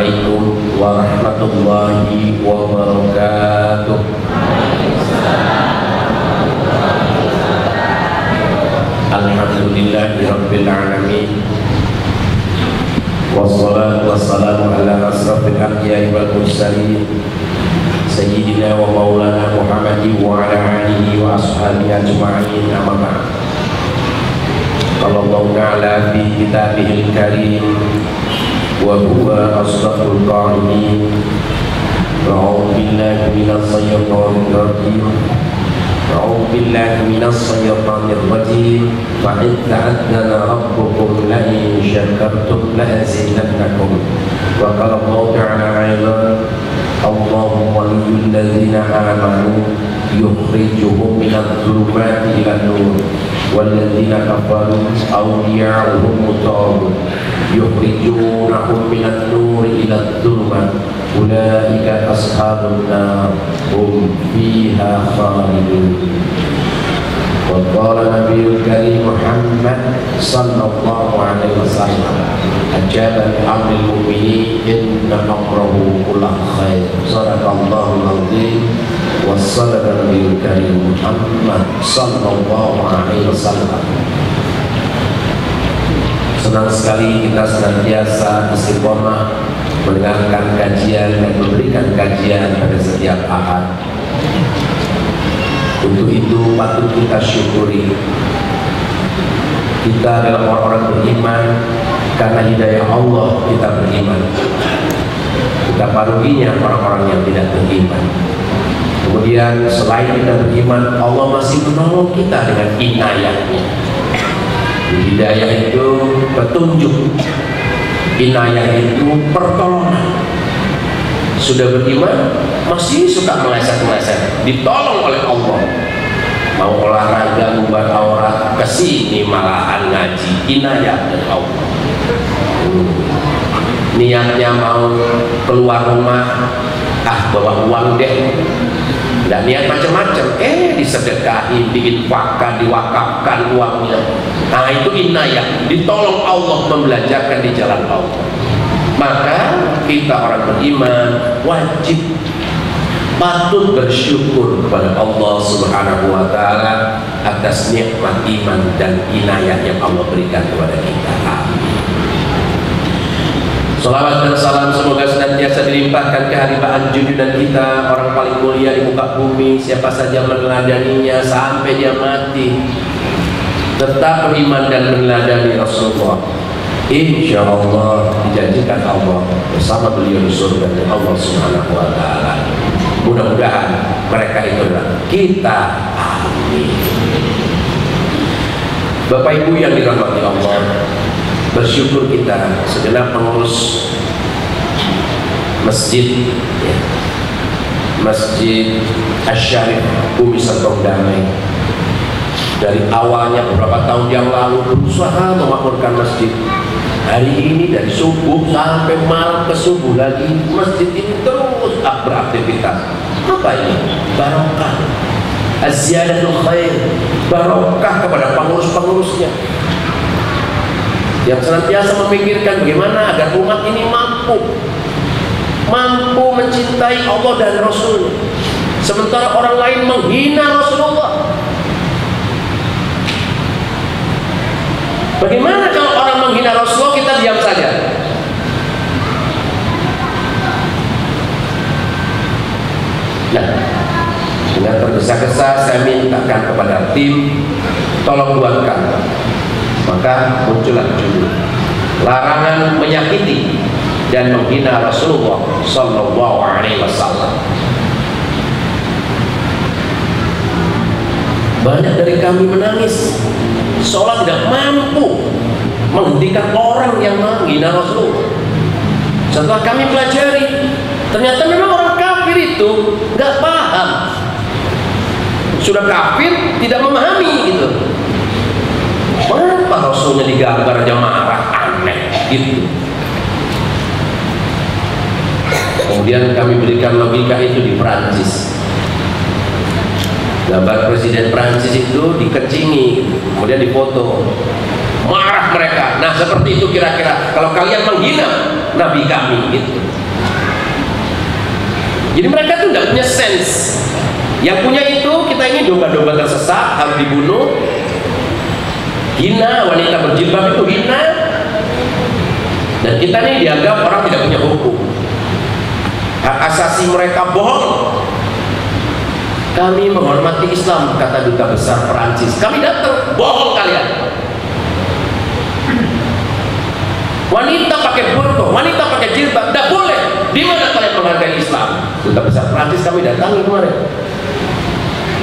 Assalamualaikum warahmatullahi wabarakatuh. Alhamdulillahirabbil alamin. Wassalatu wassalamu ala asrafil anbiya'i wal mursalin sayyidina wa maulana Muhammadin wa ala alihi wa ashabihi ajma'in. Amma ba'd. Qala Allah ta'ala fi kitabihil karim wa huwa asdaqul qa'ilin. A'udzu billahi minasy syaithanir rajim. A'udzu billahi minasy syaithanir rajim. Wa idh ta'addana rabbukum la in syakartum la azidannakum. Wa qala Allah ta'ala aidan Allahu waliyyul ladzina amanu yukhrijuhum minadh dhulumati ilan nur walladzina kafaru awliya'uhum at-taghut yukhrijunahum minadh nuri iladh dhulumat ulaika ashabun nar hum fiha khalidun. Wa qala nabiyul karim Muhammad sallallahu alaihi wasallam ajaban amril mu'minin inna amrahu kullahu khair. Sadaqallahul azim. Wassalamu nabiyul karim Muhammad sallallahu alaihi wasallam. Senang sekali kita senantiasa istiqomah mendengarkan kajian dan memberikan kajian pada setiap ahad. Untuk itu patut kita syukuri. Kita adalah orang-orang beriman karena hidayah Allah kita beriman. Kita paruhinya orang-orang yang tidak beriman. Kemudian selain kita beriman, Allah masih menolong kita dengan inayahnya. Hidayah itu petunjuk, inayah itu pertolongan. Sudah beriman, masih suka meleset-meleset, ditolong oleh Allah. Mau olahraga, bubar aurat, kesini malahan ngaji, inayah dari Allah. Niatnya mau keluar rumah, bawa uang deh. Dan niat macam-macam, disedekahin, diinfakkan, diwakafkan uangnya. Nah itu inayah, ditolong Allah membelajarkan di jalan Allah. Maka kita orang beriman wajib patut bersyukur kepada Allah Subhanahu wa ta'ala atas nikmat iman dan inayah yang Allah berikan kepada kita. Salawat dan salam semoga senantiasa dilimpahkan keharibaan junjungan kita, orang paling mulia di muka bumi. Siapa saja meneladaninya sampai dia mati, tetap beriman dan meneladani Rasulullah, insya Allah dijanjikan Allah bersama beliau di surga dari Allah Subhanahu wa ta'ala. Mudah-mudahan mereka itu adalah kita. Amin. Bapak Ibu yang dirahmati Allah, bersyukur kita segenap pengurus masjid, Masjid Asy-Syarif Bumi Serpong Damai. Dari awalnya beberapa tahun yang lalu berusaha memakmurkan masjid. Hari ini dari subuh sampai malam ke subuh lagi masjid ini terus beraktivitas. Apa ini? Barokah, az-ziyadatul khair, barokah kepada pengurus-pengurusnya yang senantiasa memikirkan bagaimana agar umat ini mampu mencintai Allah dan Rasul, sementara orang lain menghina Rasulullah. Bagaimana kalau orang menghina Rasulullah kita diam saja? Nah, dengan tergesa-gesa saya mintakan kepada tim, tolong buatkan. Maka muncullah judul larangan menyakiti dan menghina Rasulullah Sallallahu Alaihi Wasallam. Banyak dari kami menangis seolah tidak mampu menghentikan orang yang menghina Rasulullah. Setelah kami pelajari, ternyata memang orang kafir itu nggak paham. Sudah kafir tidak memahami gitu. Kenapa Rasulnya digambar aja marah, aneh gitu. Kemudian kami berikan logika itu di Prancis. Gambar Presiden Prancis itu dikecingi, kemudian difoto. Marah mereka. Nah seperti itu kira-kira kalau kalian menghina Nabi kami gitu. Jadi mereka tuh nggak punya sense. Yang punya itu, kita ini domba-domba tersesat, harus dibunuh. Hina, wanita berjilbab itu hina. Dan kita ini dianggap orang tidak punya hukum. Hak asasi mereka bohong. Kami menghormati Islam, kata duta besar Perancis. Kami datang, bohong kalian. Wanita pakai burqa, wanita pakai jilbab, tidak boleh. Di mana kalian menghargai Islam? Duta besar Perancis kami datangi kemarin.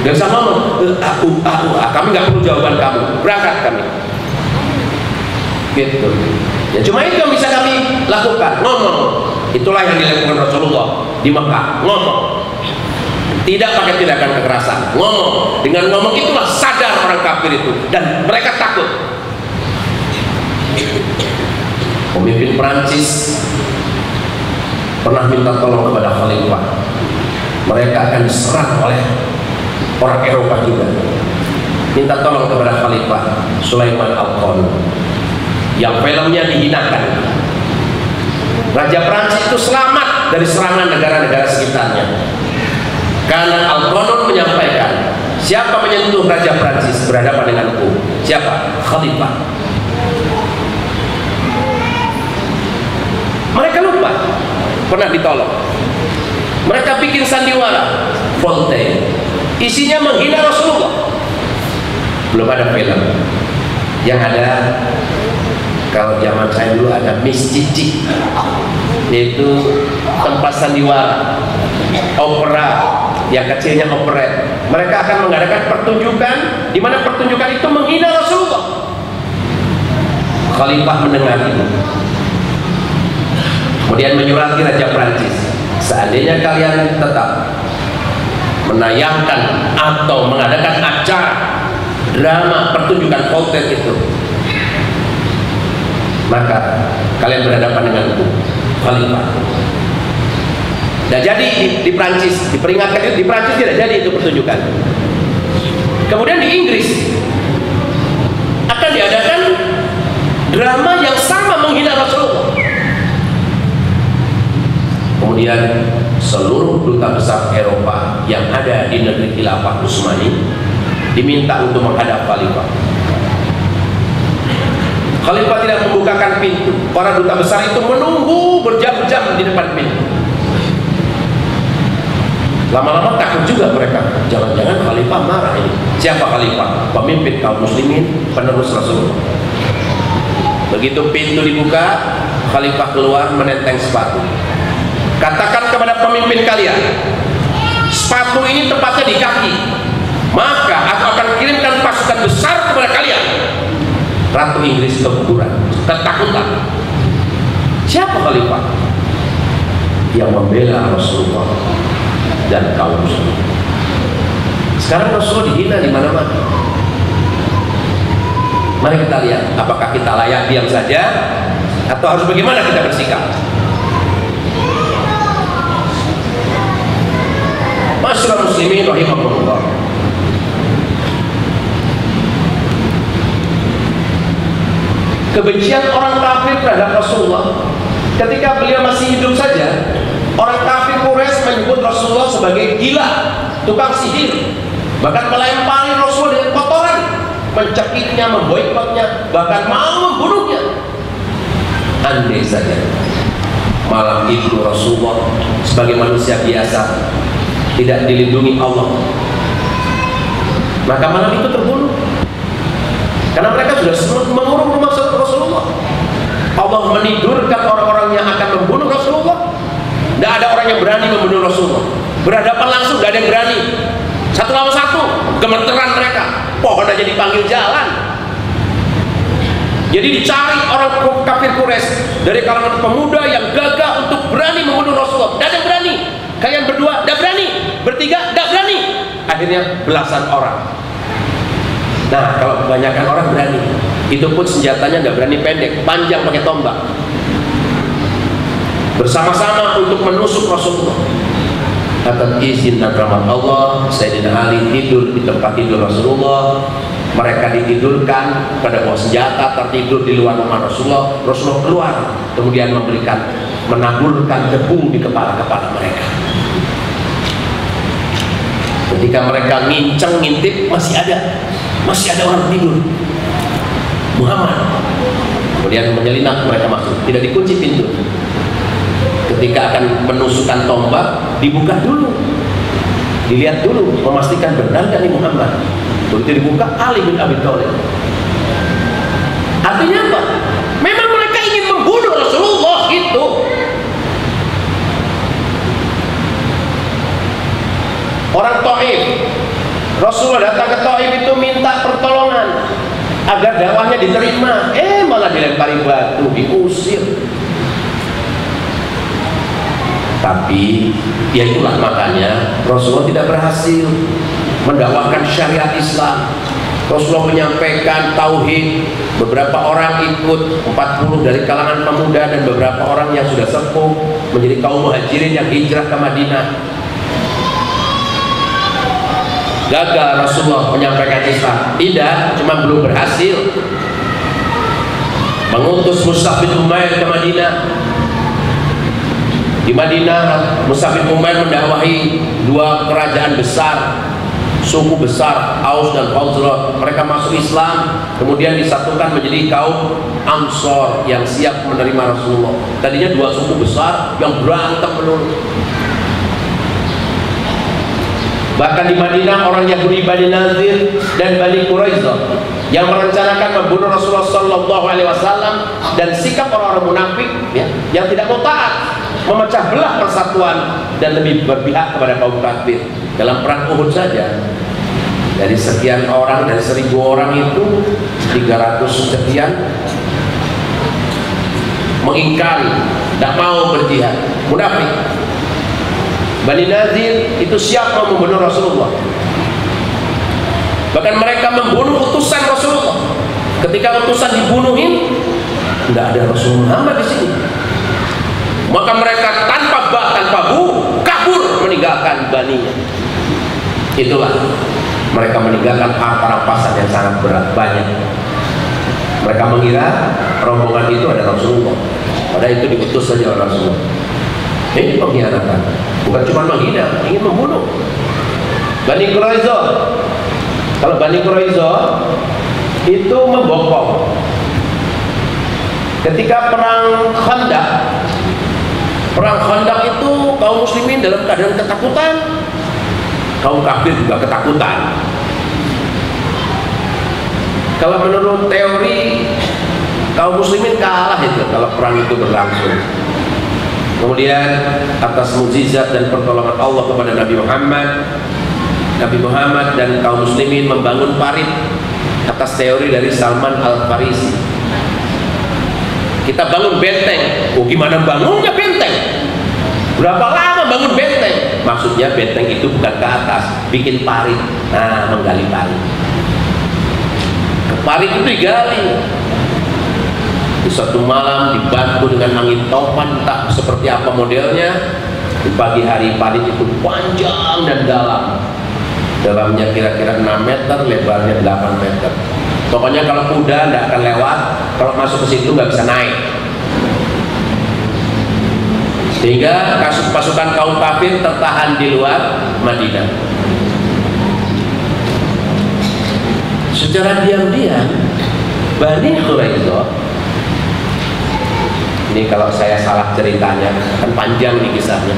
Dia bisa ngomong, kami nggak perlu jawaban kamu, berangkat kami. Gitu. Ya cuma itu yang bisa kami lakukan, ngomong. Itulah yang dilakukan Rasulullah di Mekah, ngomong. Tidak pakai tindakan kekerasan, ngomong. Dengan ngomong itulah sadar orang kafir itu, dan mereka takut. Pemimpin Perancis pernah minta tolong kepada Khalifah. Mereka akan diserang oleh orang Eropa juga. Minta tolong kepada Khalifah Sulaiman Al-Qanun yang filmnya dihinakan. Raja Perancis itu selamat dari serangan negara-negara sekitarnya karena Al-Qanun menyampaikan, siapa menyentuh Raja Perancis berhadapan denganku. Siapa? Khalifah. Mereka lupa pernah ditolong. Mereka bikin sandiwara Voltaire, isinya menghina Rasulullah. Belum ada film. Yang ada, kalau zaman saya dulu ada Miss Cici, yaitu tempat sandiwara, opera, yang kecilnya operet. Mereka akan mengadakan pertunjukan, di mana pertunjukan itu menghina Rasulullah. Khalifah mendengar itu, kemudian menyurati Raja Prancis, seandainya kalian tetap menayangkan atau mengadakan acara drama pertunjukan Voltaire itu, maka kalian berhadapan denganku, Khalifah. Tidak jadi di Prancis, diperingatkan itu, di Prancis tidak jadi itu pertunjukan. Kemudian di Inggris akan diadakan drama yang sama menghina Rasulullah. Kemudian seluruh duta besar Eropa yang ada di negeri Khilafah Utsmani diminta untuk menghadap Khalifah. Khalifah tidak membukakan pintu. Para duta besar itu menunggu berjam-jam di depan pintu. Lama-lama takut juga mereka. Jangan-jangan Khalifah marah ini. Siapa Khalifah? Pemimpin kaum muslimin, penerus Rasulullah. Begitu pintu dibuka, Khalifah keluar menenteng sepatu. Katakan kepada pemimpin kalian, sepatu ini tempatnya di kaki, maka aku akan kirimkan pasukan besar kepada kalian. Ratu Inggris keguguran, ketakutan. Siapa Khalifah? Yang membela Rasulullah dan kaum muslimin. Sekarang Rasulullah dihina di mana-mana. Mari kita lihat, apakah kita layak diam saja atau harus bagaimana kita bersikap? Masyarakat muslimin rahimahullah. Kebencian orang kafir terhadap Rasulullah ketika beliau masih hidup saja, orang kafir Quraisy menyebut Rasulullah sebagai gila, tukang sihir, bahkan melempari Rasulullah dengan kotoran, mencekiknya, memboikotnya, bahkan mau membunuhnya. Andai saja malam itu Rasulullah sebagai manusia biasa tidak dilindungi Allah, maka malam itu terbunuh. Karena mereka sudah mengurung rumah Rasulullah. Allah menidurkan orang-orang yang akan membunuh Rasulullah. Tidak ada orang yang berani membunuh Rasulullah. Berhadapan langsung, tidak ada yang berani. Satu lawan satu, gemeteran mereka. Pohon aja dipanggil jalan. Jadi dicari orang kafir Quraisy dari kalangan pemuda yang gagah untuk berani membunuh Rasulullah. Tidak ada yang berani. Kalian berdua tidak berani, bertiga tidak berani. Akhirnya belasan orang. Nah, kalau kebanyakan orang berani, itu pun senjatanya nggak berani pendek, panjang pakai tombak. Bersama-sama untuk menusuk Rasulullah. Atas izin dan rahmat Allah, Sayyidina Ali tidur di tempat tidur Rasulullah. Mereka ditidurkan pada bawa senjata, tertidur di luar rumah Rasulullah. Rasulullah keluar, kemudian menaburkan debu di kepala-kepala mereka. Ketika mereka nginceng, ngintip, masih ada orang tidur. Muhammad. Kemudian menyelinap mereka masuk, tidak dikunci pintu. Ketika akan menusukkan tombak, dibuka dulu, dilihat dulu, memastikan benar nggak ini Muhammad. Begitu dibuka, Ali bin Abi Thalib. Artinya apa? Memang mereka ingin membunuh Rasulullah itu. Orang Taif, Rasulullah datang ke Taif itu minta pertolongan agar dakwahnya diterima, malah dilempari batu, diusir. Tapi ya itulah makanya Rasulullah tidak berhasil mendakwahkan syariat Islam. Rasulullah menyampaikan tauhid, beberapa orang ikut, 40 dari kalangan pemuda dan beberapa orang yang sudah sepuh menjadi kaum muhajirin yang hijrah ke Madinah. Gagal Rasulullah menyampaikan Islam, tidak, cuma belum berhasil. Mengutus Mus'ab bin Umair ke Madinah. Di Madinah Mus'ab bin Umair mendakwahi dua kerajaan besar, suku besar, Aus dan Khazraj. Mereka masuk Islam, kemudian disatukan menjadi kaum Ansor yang siap menerima Rasulullah. Tadinya dua suku besar yang berantem melulu. Bahkan di Madinah orang Yahudi Bani Nazir dan Bani Quraisyah yang merencanakan membunuh Rasulullah SAW, dan sikap orang-orang munafik yang tidak mau taat memecah belah persatuan dan lebih berpihak kepada kaum kafir. Dalam perang Uhud saja, dari sekian orang, dari 1000 orang itu 300 sekian mengingkari, tidak mau berjihad, munafik. Bani Nazir itu siap mau membunuh Rasulullah. Bahkan mereka membunuh utusan Rasulullah. Ketika utusan dibunuhin, tidak ada Rasul Muhammad di sini. Maka mereka tanpa kabur meninggalkan baninya. Itulah mereka meninggalkan harta rampasan yang sangat berat, banyak. Mereka mengira rombongan itu ada Rasulullah, padahal itu diutus saja oleh Rasulullah. Ini pengkhianatan, bukan cuma menghina, ingin membunuh. Bani Quraisyah, kalau Bani Quraisyah itu membokong. Ketika perang Khandaq itu kaum muslimin dalam keadaan ketakutan, kaum kafir juga ketakutan. Kalau menurut teori, kaum muslimin kalah itu kalau perang itu berlangsung. Kemudian atas mukjizat dan pertolongan Allah kepada Nabi Muhammad dan kaum muslimin membangun parit atas teori dari Salman Al-Farisi. Kita bangun benteng. Oh, gimana bangunnya benteng? Berapa lama bangun benteng? Maksudnya benteng itu bukan ke atas, bikin parit. Nah, menggali parit. Parit itu digali. Di suatu malam dibantu dengan angin topan, tak seperti apa modelnya. Di pagi hari parit itu panjang dan dalam. Dalamnya kira-kira 6 meter, lebarnya 8 meter. Pokoknya kalau kuda tidak akan lewat, kalau masuk ke situ nggak bisa naik. Sehingga pasukan kaum kafir tertahan di luar Madinah. Secara diam-diam Bani Quraisyah, ini kalau saya salah ceritanya kan panjang nih kisahnya.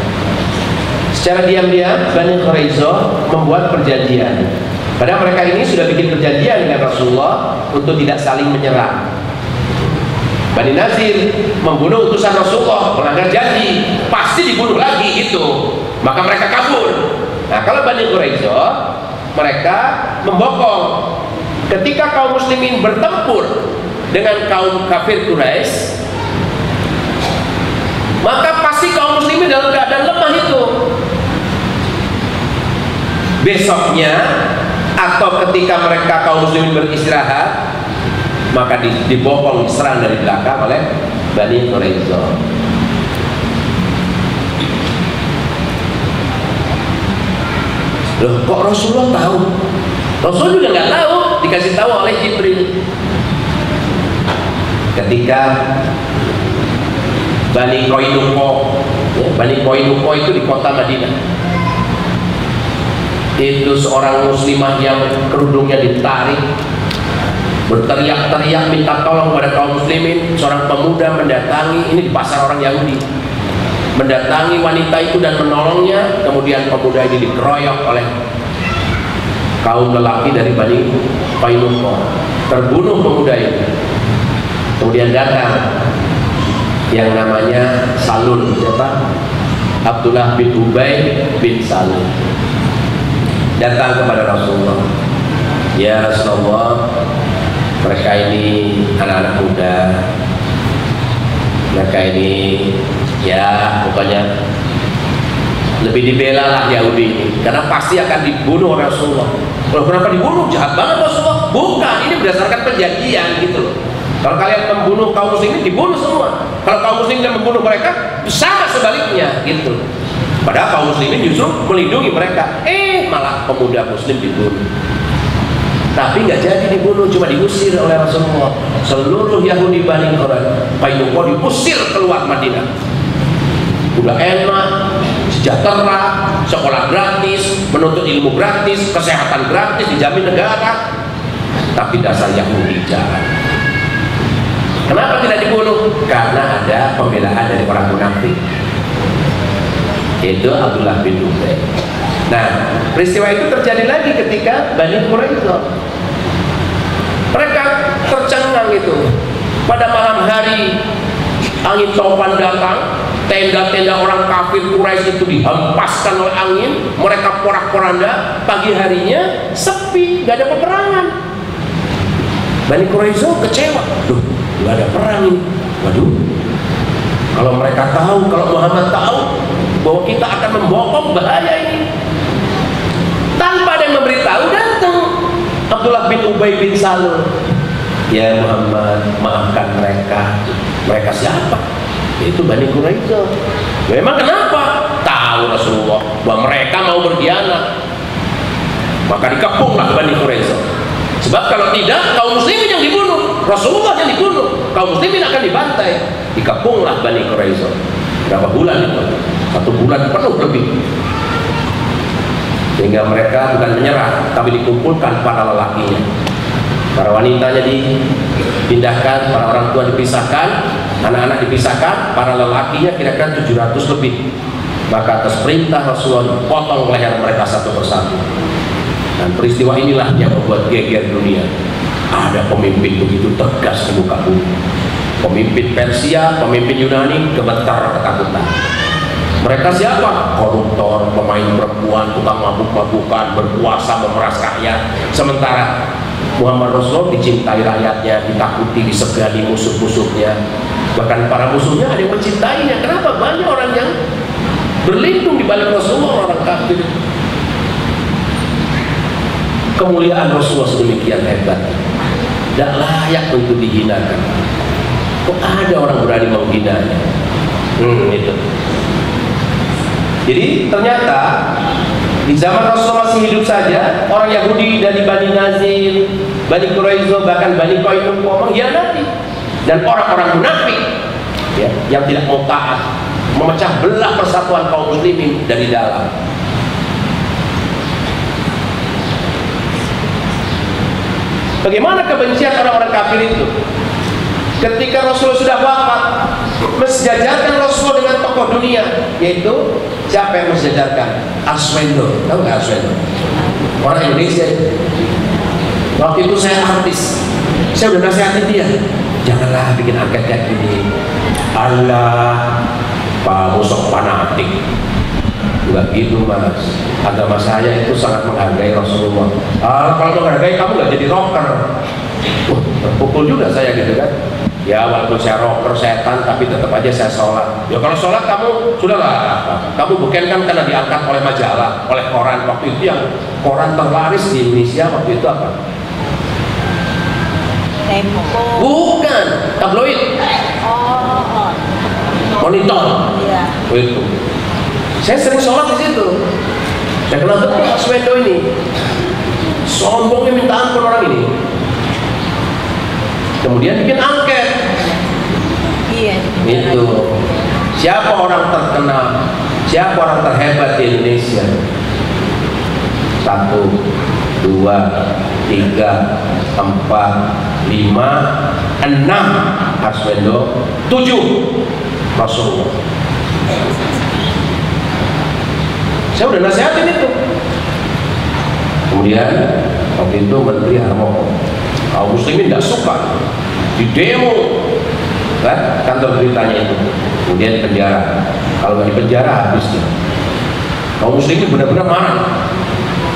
Secara diam-diam Bani Quraisyah membuat perjanjian. Padahal mereka ini sudah bikin perjanjian dengan Rasulullah untuk tidak saling menyerang. Bani Nazir membunuh utusan Rasulullah, melanggar janji, pasti dibunuh lagi itu. Maka mereka kabur. Nah, kalau Bani Quraisyah, mereka membokong. Ketika kaum muslimin bertempur dengan kaum kafir Quraisy, maka pasti kaum muslimin dalam keadaan lemah itu. Besoknya atau ketika mereka kaum muslimin beristirahat, maka dibokong, diserang dari belakang oleh Bani Quraisyah. Loh, kok Rasulullah tahu? Rasulullah juga nggak tahu, dikasih tahu oleh Jibril. Ketika Bani Qainuqa itu di kota Madinah. Itu seorang muslimah yang kerudungnya ditarik, berteriak-teriak minta tolong pada kaum muslimin. Seorang pemuda mendatangi, ini di pasar orang Yahudi, mendatangi wanita itu dan menolongnya. Kemudian pemuda ini dikeroyok oleh kaum lelaki dari Bani Qainuqa, terbunuh pemuda itu. Kemudian datang yang namanya Salul, siapa? Abdullah bin Ubay bin Salul, datang kepada Rasulullah. Ya Rasulullah, mereka ini anak-anak muda, mereka ini ya pokoknya lebih dibela lah Yahudi ini, karena pasti akan dibunuh oleh Rasulullah. Loh, kenapa dibunuh? Jahat banget Rasulullah. Bukan, ini berdasarkan perjanjian gitu loh. Kalau kalian membunuh kaum muslimin, dibunuh semua. Kalau kaum muslimin yang membunuh mereka, sama sebaliknya gitu. Padahal kaum muslimin justru melindungi mereka. Malah pemuda muslim dibunuh. Tapi nggak jadi dibunuh, cuma diusir oleh Rasulullah. Seluruh Yahudi Bani Qainuqa diusir keluar Madinah. Udah enak, sejahtera, sekolah gratis, menuntut ilmu gratis, kesehatan gratis, dijamin negara. Tapi dasar Yahudi jahat. Kenapa tidak dibunuh? Karena ada pembelaan dari orang munafik, yaitu Abdullah bin Ubay. Nah, peristiwa itu terjadi lagi ketika Bani Quraisyah. Mereka tercengang itu. Pada malam hari, angin topan datang, tenda-tenda orang kafir Quraisy itu dihempaskan oleh angin, mereka porak-poranda. Pagi harinya sepi, gak ada peperangan. Bani Quraisyah kecewa, duh, gak ada perang ini. Waduh, kalau mereka tahu, kalau Muhammad tahu bahwa kita akan membokong, bahaya ini. Tanpa ada yang memberitahu, datang Abdullah bin Ubay bin Salul. Ya Muhammad, maafkan mereka. Mereka siapa? Itu Bani Quraisyah. Memang kenapa? Tahu Rasulullah bahwa mereka mau berkhianat, maka dikepunglah Bani Quraisyah. Sebab kalau tidak, kaum muslimin yang dibunuh, Rasulullah yang dibunuh, kaum muslimin akan dibantai. Dikepunglah Bani Quraisyah. Berapa bulan itu? 1 bulan penuh lebih. Sehingga mereka bukan menyerah, tapi dikumpulkan para lelakinya. Para wanitanya dipindahkan, para orang tua dipisahkan, anak-anak dipisahkan, para lelakinya kira-kira 700 lebih. Maka atas perintah Rasulullah dipotong leher mereka satu persatu. Dan peristiwa inilah yang membuat geger dunia. Ada pemimpin begitu tegas di muka bumi. Pemimpin Persia, pemimpin Yunani gemetar ketakutan. Mereka siapa? Koruptor, pemain perempuan, tukang mabuk-mabukan, berkuasa memeras rakyat. Sementara Muhammad Rasulullah dicintai rakyatnya, ditakuti, disegani musuh-musuhnya. Bahkan para musuhnya ada yang mencintainya. Kenapa? Banyak orang yang berlindung di balik Rasulullah, orang kafir. Kemuliaan Rasulullah sedemikian hebat, tidak layak untuk dihinakan. Kok ada orang berani menghinanya? Itu. Jadi ternyata di zaman Rasulullah masih hidup saja, orang Yahudi dari Bani Nazir, Bani Quraisyah, bahkan Bani Qainuqa mengkhianati. Dan orang-orang munafik ya, yang tidak mau taat, memecah belah persatuan kaum muslimin dari dalam. Bagaimana kebencian orang-orang kafir itu? Ketika Rasulullah sudah wafat, mensejajarkan Rasulullah dengan tokoh dunia, yaitu siapa yang mensejajarkan? Arswendo. Tahu nggak Arswendo? Orang Indonesia. Waktu itu saya artis, saya udah nasihatin dia, janganlah bikin angket kayak gini. Allah, Pak Musok fanatik. Enggak gitu mas, agama saya itu sangat menghargai Rasulullah. Kalau menghargai kamu nggak jadi rocker. Terpukul juga saya gitu kan. Ya walaupun saya rocker, setan, tapi tetap aja saya sholat. Ya kalau sholat kamu sudahlah, kamu bukan kan karena diangkat oleh majalah, oleh koran. Waktu itu yang koran terlaris di Indonesia waktu itu apa? Tempo. Bukan, tabloid. Monitor. Iya. Itu. Saya sering sholat di situ. Saya kenal betul Arswendo ini. Sombongnya minta ampun orang ini. Kemudian bikin angket. Iya. Itu. Siapa orang terkenal? Siapa orang terhebat di Indonesia? 1, 2, 3, 4, 5, 6 Arswendo, 7 Rasulullah. Saya udah nasihatin itu. Kemudian waktu itu Menteri Harmoko, kaum muslimin tidak suka, di demo kan kantor beritanya itu, kemudian penjara. Kalau nggak di penjara habis dia. Kaum muslimin benar-benar marah,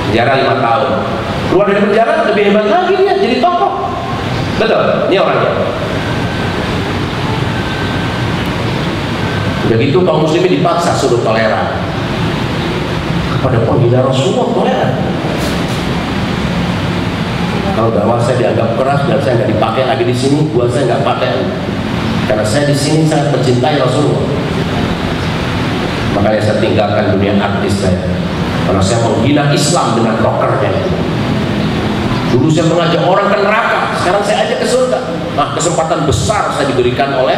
penjara 5 tahun. Keluar dari penjara lebih hebat lagi dia, jadi tokoh. Betul, ini orangnya. Udah gitu kaum muslimin dipaksa suruh toleran kepada penghina Rasulullah, toleran. Kalau dakwah saya dianggap keras dan saya nggak dipakai lagi di sini, buat saya nggak pakai, karena saya di sini sangat mencintai Rasulullah. Makanya saya tinggalkan dunia artis saya, karena saya menghina Islam dengan rockernya. Dulu saya mengajak orang ke neraka, sekarang saya ajak ke surga. Nah, kesempatan besar saya diberikan oleh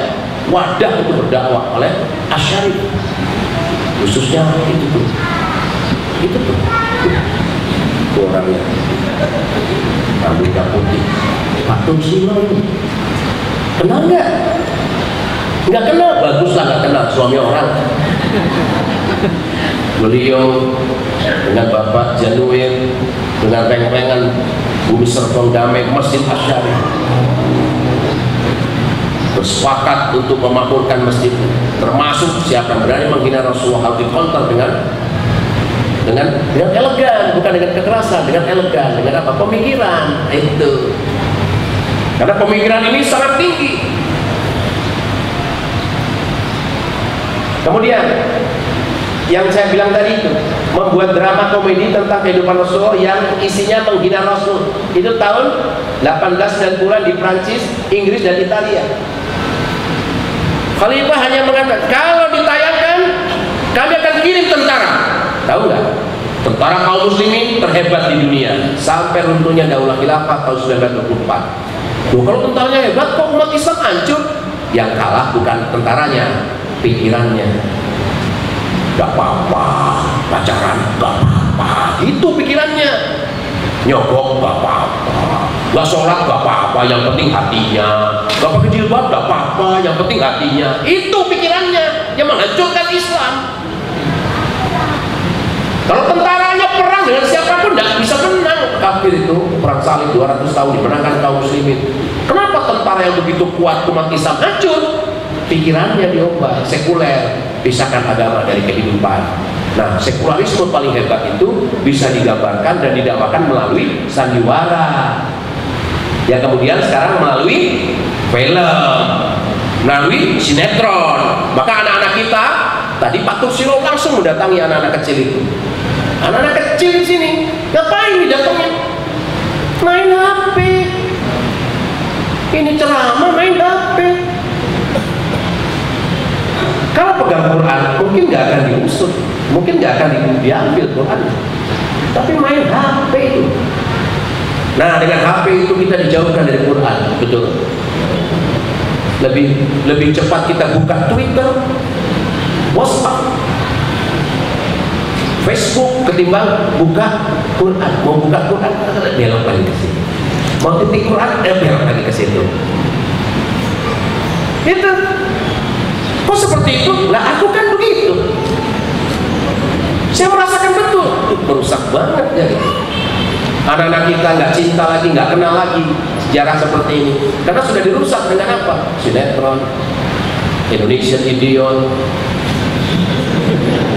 wadah untuk berdakwah oleh Asy'ari, khususnya itu tuh orangnya rambutnya putih, patung silau itu. Kenal nggak? Nggak kenal, baguslah nggak kenal, suami orang. Beliau dengan Bapak Januir, dengan reng-rengan Bumi Serpong Damai Masjid Asy'ari bersepakat untuk memakmurkan masjid, termasuk siapa yang berani menghina Rasulullah harus dikonter dengan elegan, bukan dengan kekerasan, dengan elegan, dengan apa? Pemikiran itu. Karena pemikiran ini sangat tinggi. Kemudian yang saya bilang tadi itu, membuat drama komedi tentang kehidupan Rasulullah yang isinya menghina Rasul. Itu tahun 1890-an di Prancis, Inggris dan Italia. Khalifah hanya mengatakan, kalau ditayangkan kami akan kirim tentara. Tahu nggak? Tentara kaum muslimin terhebat di dunia sampai runtuhnya Daulah Khilafah tahun 1924. Tuh, kalau tentaranya hebat, kok umat Islam hancur? Yang kalah bukan tentaranya, pikirannya. Gak apa-apa, pacaran gak apa-apa, itu pikirannya. Nyogok gak apa-apa, gak sholat gak apa-apa, yang penting hatinya. Gak pakai jilbab gak apa-apa, yang penting hatinya. Itu pikirannya yang menghancurkan Islam. Kalau tentaranya perang dengan siapapun tidak bisa menang. Kafir itu perang salib 200 tahun dimenangkan kaum muslimin. Kenapa tentara yang begitu kuat umat Islam hancur? Pikirannya diubah, sekuler, pisahkan agama dari kehidupan. Nah, sekularisme paling hebat itu bisa digambarkan dan didakwakan melalui sandiwara. Ya, kemudian sekarang melalui film, melalui sinetron. Maka anak-anak kita tadi Pak Tursilo langsung mendatangi anak-anak kecil itu. Anak-anak kecil di sini ngapain didatangin? Main HP. Ini ceramah main HP. Kalau pegang Quran mungkin nggak akan diusut, mungkin nggak akan diambil Quran, tapi main HP itu. Nah, dengan HP itu kita dijauhkan dari Quran, betul. Lebih cepat kita buka Twitter, WhatsApp, Facebook ketimbang buka Quran. Mau buka Quran, belok lagi ke sini. Mau titik Quran, belok lagi ke situ. Itu. Kok seperti itu? Lah, aku kan begitu. Saya merasakan betul. Merusak banget ya. Anak-anak kita nggak cinta lagi, nggak kenal lagi sejarah seperti ini. Karena sudah dirusak dengan apa? Sinetron, Indonesian Idiot,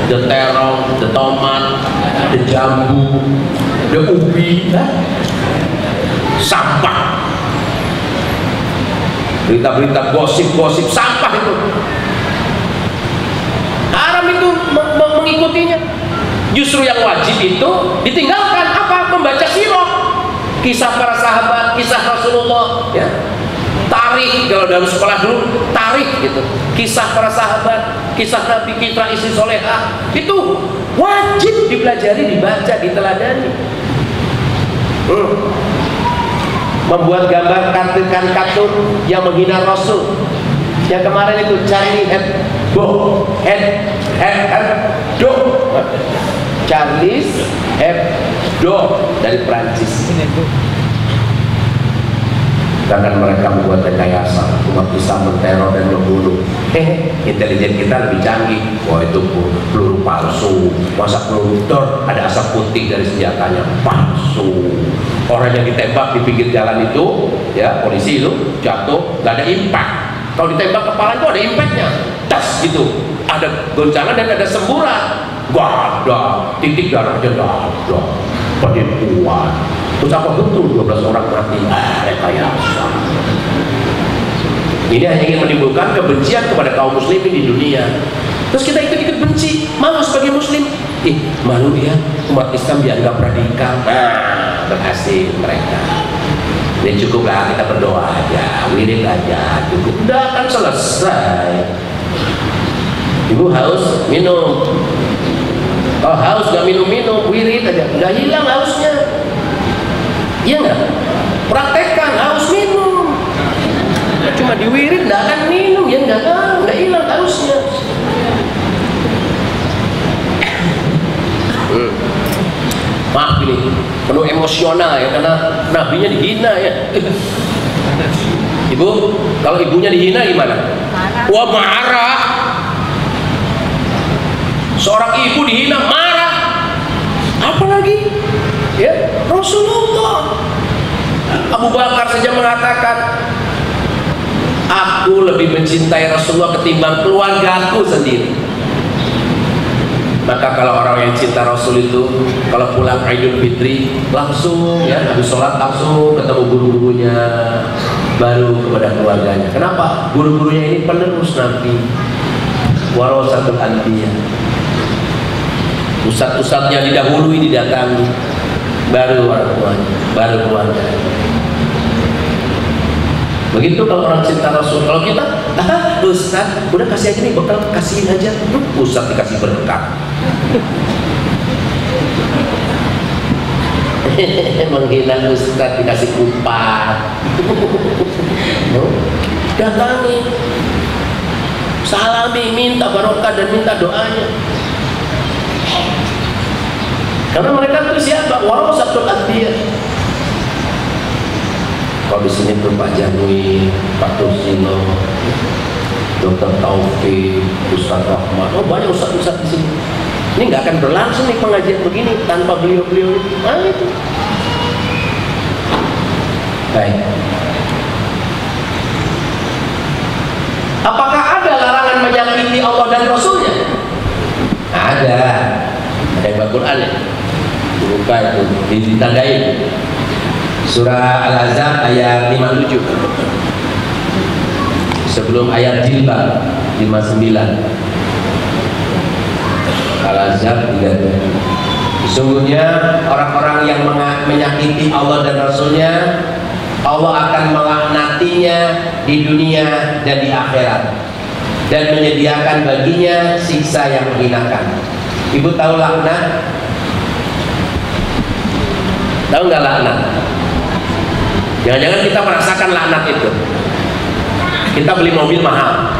The Terong, The Tomat, The Jambu, The Ubi, sampah. Berita-berita gosip-gosip sampah itu. Haram itu mengikutinya. Justru yang wajib itu ditinggalkan apa? Membaca sirah, kisah para sahabat, kisah Rasulullah, ya. Tarikh, kalau dalam sekolah dulu tarikh gitu. Kisah para sahabat, kisah Nabi, kisah istri solehah, itu wajib dipelajari, dibaca, diteladani. Membuat gambar kartun yang menghina Rasul. Yang kemarin itu Charlie Hebdo, Charlie Hebdo dari Prancis. Sedangkan mereka membuat rekayasa umat Islam menteror dan membunuh. Intelijen kita lebih canggih. Wah, itu peluru palsu. Masa peluru ada asap putih dari senjatanya, palsu. Orang yang ditembak di pinggir jalan itu, ya polisi itu jatuh, nggak ada impact. Kalau ditembak kepala itu ada impactnya, tas gitu. Ada goncangan dan ada semburan. Gak ada, titik darahnya gak ada. Penipuan. Terus apa betul 12 orang mati? Rekayasa. Ini hanya ingin menimbulkan kebencian kepada kaum muslimin di dunia. Terus kita ikut-ikut benci, malu sebagai muslim. Malu ya, umat Islam dianggap radikal. Berhasil mereka. Ya cukuplah kita berdoa aja, wirid aja, cukup. Udah akan selesai. Ibu haus, minum. Kalau haus gak minum-minum, wirid aja, nggak hilang hausnya. Iya nggak? Praktekkan haus minum. Cuma diwirid nggak akan minum, ya nggak hilang hausnya. Maaf ini penuh emosional ya, karena nabinya dihina ya. Ibu, kalau ibunya dihina gimana? Marah. Wah, marah. Seorang ibu dihina marah. Apalagi ya Rasulullah. Abu Bakar saja mengatakan, aku lebih mencintai Rasulullah ketimbang keluargaku sendiri. Maka kalau orang yang cinta Rasul itu, kalau pulang Idul Fitri langsung ya habis sholat langsung ketemu guru-gurunya, baru kepada keluarganya. Kenapa? Guru-gurunya ini penerus Nabi, warasatul anbiya. Ustadz-ustadznya didahului, didatangi, baru orang tuanya, baru keluarga. Begitu kalau orang cinta Rasul. Kalau kita, Ustadz, udah kasih aja nih bekal, kasihin aja. Ustadz dikasih berkah. Menghina Ustadz dikasih kupat. Datangi, salami, minta barokah dan minta doanya. Karena mereka itu siapa? Warasatul anbiya. Kalau di sini tuh Pak Janwi, Pak Tursino, Dr. Taufik, Ustaz Rahmat, banyak ustaz-ustaz di sini. Ini nggak akan berlangsung nih pengajian begini tanpa beliau-beliau itu. Itu. Baik. Apakah ada larangan menyakiti Allah dan Rasulnya? Ada. Ada yang Al-Quran ya. Buka itu, ditandain. Surah Al-Ahzab ayat 57. Sebelum ayat jilbab 59. Al-Ahzab 37. Sesungguhnya orang-orang yang menyakiti Allah dan Rasulnya, Allah akan melaknatinya di dunia dan di akhirat, dan menyediakan baginya siksa yang menghinakan. Ibu tahu laknat? Tahu nggak laknat? Jangan-jangan kita merasakan laknat itu. Kita beli mobil mahal.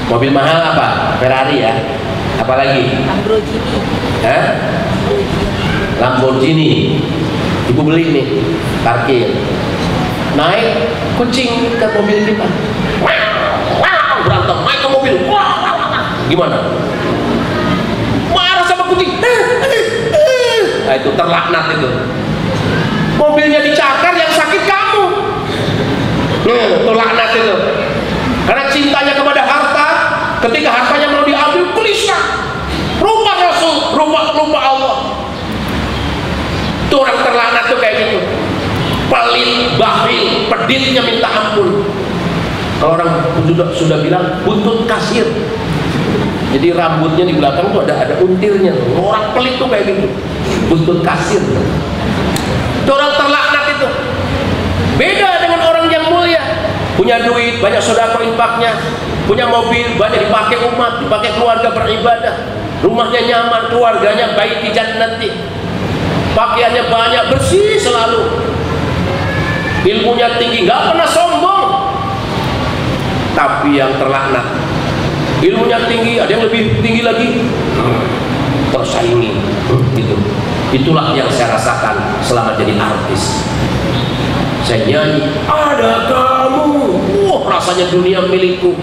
Mobil mahal apa? Ferrari ya. Apalagi? Lamborghini. Lamborghini. Ibu beli nih, parkir. Naik kucing ke mobil kita. Berantem, naik ke mobil. Gimana? Marah sama kucing. Nah, itu terlaknat itu. Mobilnya dicakar, yang sakit kamu. Itu laknat itu. Karena cintanya kepada harta, ketika hartanya mau diambil, gelisah. Lupa Rasul, lupa Allah. Itu orang terlaknat tuh kayak gitu. Pelit, bakhil, peditnya minta ampun. Kalau orang sudah bilang buntut kasir. Jadi rambutnya di belakang tuh ada untirnya. Orang pelit tuh kayak gitu. Buntut kasir. Itu orang terlaknat itu. Beda dengan orang yang mulia. Punya duit, banyak sedekah infaknya, punya mobil, banyak dipakai umat, dipakai keluarga beribadah. Rumahnya nyaman, keluarganya baik di jannati. Pakaiannya banyak, bersih selalu. Ilmunya tinggi, nggak pernah sombong. Tapi yang terlaknat, ilmunya tinggi, ada yang lebih tinggi lagi, saingi. Gitu. Itulah yang saya rasakan selama jadi artis. Saya nyanyi, ada kamu, wah rasanya dunia milikku.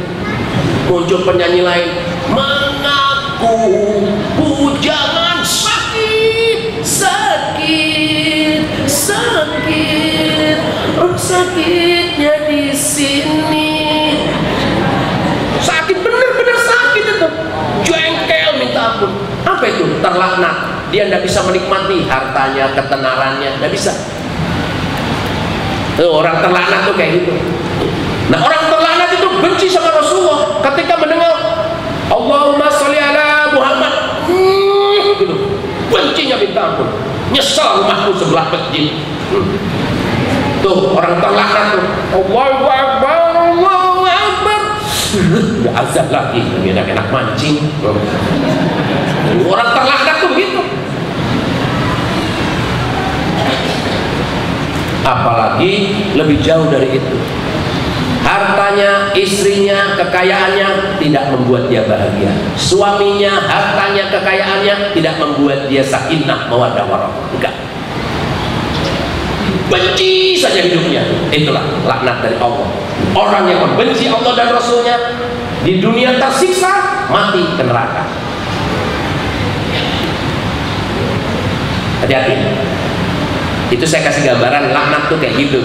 Muncul penyanyi lain, mengaku bujangan, sakit, sakit, sakit, oh sakitnya di sini. Sakit, bener-bener sakit itu, jengkel minta ampun. Apa itu? Terlaknat. Dia tidak bisa menikmati hartanya, ketenarannya, tidak bisa. Orang terlaknat tuh kayak gitu. Nah, orang terlaknat itu benci sama Rasulullah ketika mendengar Allahumma sholli ala Muhammad. Gitu. Bencinya minta ampun. Nyesal rumahku sebelah masjid. Tuh orang terlaknat tuh. Allahu Akbar, Allahu Akbar. Udah azan lagi, enak-enak mancing. Orang terlaknat tuh begitu. Apalagi lebih jauh dari itu, hartanya, istrinya, kekayaannya tidak membuat dia bahagia. Suaminya, hartanya, kekayaannya tidak membuat dia sakinah mawaddah warahmah. Enggak. Benci saja hidupnya. Itulah laknat dari Allah. Orang yang membenci Allah dan Rasulnya di dunia tersiksa, mati ke neraka. Hati-hati. Itu saya kasih gambaran laknat tuh kayak gitu.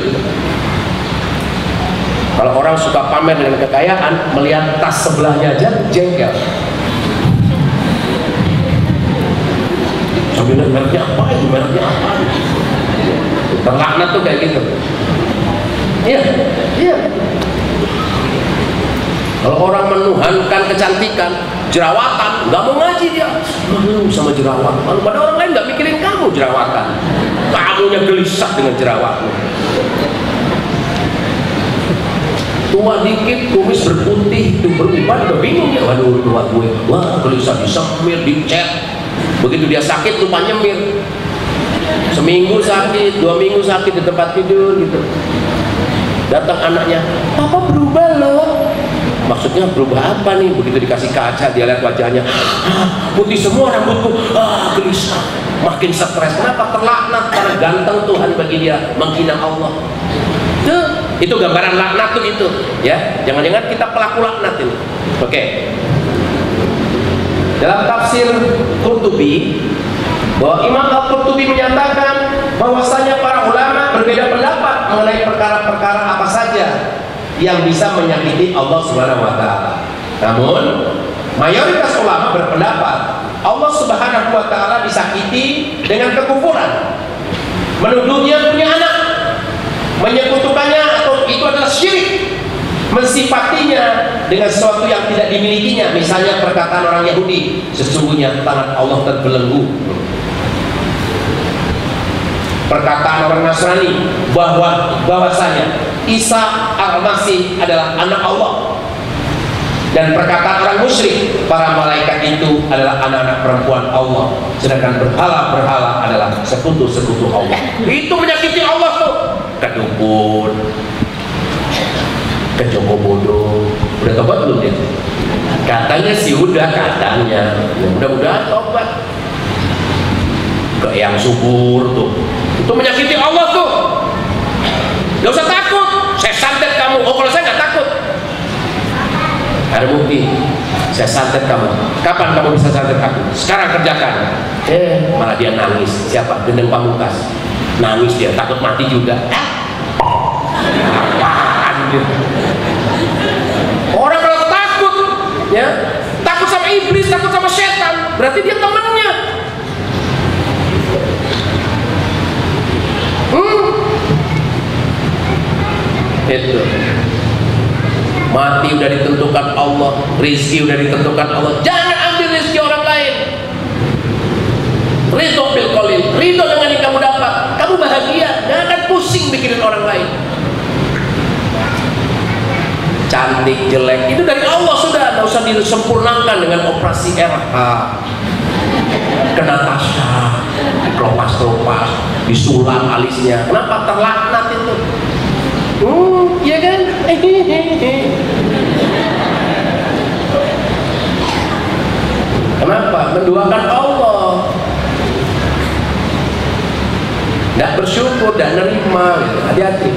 Kalau orang suka pamer dengan kekayaan, melihat tas sebelahnya aja jengkel. Sebenarnya mereknya apa itu? Mereknya apa? Terlaknat tuh kayak gitu. Iya, iya. Kalau orang menuhankan kecantikan, jerawatan, nggak mau ngaji dia, malu sama jerawat. Lalu pada orang lain nggak mikirin kamu jerawatan. Kamunya gelisah dengan jerawatmu. Tua dikit, kumis berputih, itu beruban, udah bingung ya. Waduh, tua gue, wah gelisah, disemir, dicet. Begitu dia sakit, lupa nyemir. Seminggu sakit, 2 minggu sakit di tempat tidur gitu. Datang anaknya, papa berubah loh. Maksudnya berubah apa nih? Begitu dikasih kaca, dia lihat wajahnya, putih semua rambutku, gelisah, makin stres. Kenapa? Terlaknat karena ganteng Tuhan bagi dia, menghina Allah. Itu gambaran laknat tuh itu, ya. Jangan-jangan kita pelaku laknat ini. Oke. Dalam tafsir Qurtubi, bahwa Imam Al-Qurtubi menyatakan bahwasanya para ulama berbeda pendapat mengenai perkara-perkara apa saja yang bisa menyakiti Allah Subhanahu wa taala. Namun, mayoritas ulama berpendapat Allah Subhanahu wa taala disakiti dengan kekufuran, menuduhnya punya anak, menyekutukannya atau itu adalah syirik, mensifatinya dengan sesuatu yang tidak dimilikinya. Misalnya perkataan orang Yahudi, sesungguhnya tangan Allah terbelenggu. Perkataan orang Nasrani bahwasanya Isa Al-Masih adalah anak Allah. Dan perkataan orang musyrik, para malaikat itu adalah anak-anak perempuan Allah, sedangkan berhala-berhala adalah sekutu-sekutu Allah. Itu menyakiti Allah tuh. Kedukun, ke Joko Bodo, udah tobat belum dia? Katanya sih udah, katanya. Ya, mudah-mudahan tobat. Ke yang subur tuh, itu menyakiti Allah tuh. Gak usah takut, saya santet kamu. Oh, kalau saya nggak takut, ada bukti, saya santet kamu. Kapan kamu bisa santet aku? Sekarang kerjakan. Malah dia nangis. Siapa? Gendeng Pamungkas. Nangis dia, takut mati juga. Apaan gitu? Orang kalau takut, ya, takut sama iblis, takut sama setan, berarti dia temannya. Itu mati udah ditentukan Allah, rizki udah ditentukan Allah. Jangan ambil rizki orang lain. Ridho bil qalil, ridho dengan yang kamu dapat, kamu bahagia, jangan pusing mikirin orang lain. Cantik jelek itu dari Allah sudah, tidak usah disempurnakan dengan operasi RH, kena tasya, dikelopas-kelopas, disulam alisnya. Kenapa? Terlaknat itu. Iya kan? Kenapa? Menduakan Allah. tidak bersyukur, tidak nerima, gitu. Hati-hati.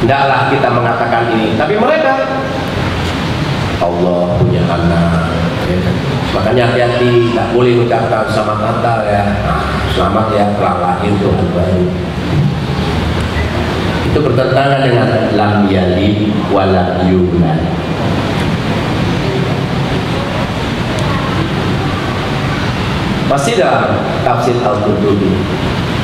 Tidaklah kita mengatakan ini, tapi mereka Allah punya anak, ya kan? Makanya hati-hati, tak boleh ucapkan selamat Natal ya, selamat ya telah lahir Tuhan baru. Itu bertentangan dengan lam yalid wa lam yulad. Masih dalam tafsir Al-Qurtubi.